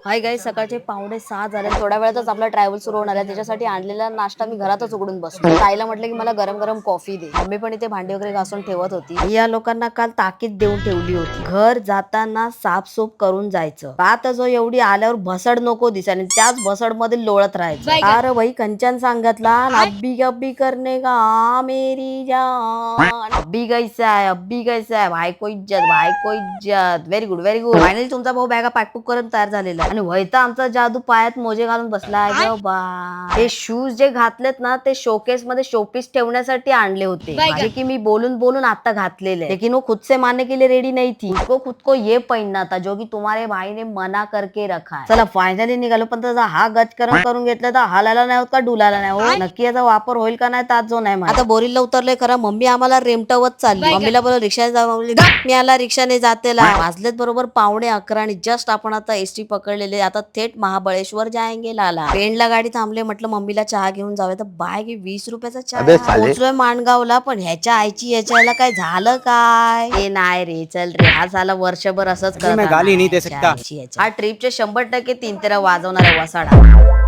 Hi guys, सकाळचे 5:45 झाले. थोड्या वेळातच आपला ट्रॅव्हल सुरू होणार आहे. त्याच्यासाठी आणलेला नाश्ता मी घरातच उघडून बसलो. ताईला म्हटलं की मला गरम गरम कॉफी दे. मम्मी पण इथे भांडी वगैरे घासून ठेवत होती. या लोकांना काल ताकीद देऊन ठेवली होती, घर जाताना साफसूफ करून जायचं. आता जो एवढी आल्यावर भसड नको दिस आणि त्याच भसड मध्ये लोळत राहायचं. अरे भाई कंचन सांगितला, अब्बी अब्बी करने का मेरी जान, अब्बी कैसा है, अब्बी कैसा है, भाई को इज्जत. Very good very good. Finally तुमचा भाऊ बॅगा पॅकपुक करून तयार झालेला आहे आणि व्हायता आमचा जादू पायात मोजे घालून बसलाय ग बा. हे शूज जे घातलेत ना, ते शोकेस मध्ये शोपीस ठेवण्यासाठी आणले होते, जे की मी बोलून बोलून आता घातलेले. लेकिन वो खुद से मानने के लिए रेडी नहीं थी. खुद को ये पहनना था जो की तुम्हारे भाई ने मना करके रखा है. चला फायनली निघालो, पण त्याचा हा गजकरण करून घेतला तर हालायला नाही होत का डुलायला नाही होत. नक्की याचा वापर होईल का नाही ताच जो नाही माहित. आता बोरीला उतरलोय खरं, मम्मी आम्हाला रेमटवत चालली. मम्मीला बोल रिक्षाने जा, मी आला रिक्षाने जातेला. वाजलेत बरोबर 11:15 आणि जस्ट आपण आता एसटी पकडलेले. आता थेट महाबळेश्वर जायंगे लाला. पेंडला गाडी थांबले, म्हटलं मम्मीला चहा घेऊन जाऊया. तर बाय की 20 रुपयाचा चहा. पोहोचलोय माणगावला, पण ह्याच्या आईची याच्याला काय झालं काय ते नाही रे. चल रे, हा झाला वर्षभर असंच करत. हा ट्रिपचे 100% 3 तेरा वाजवणार आहे वसाडा.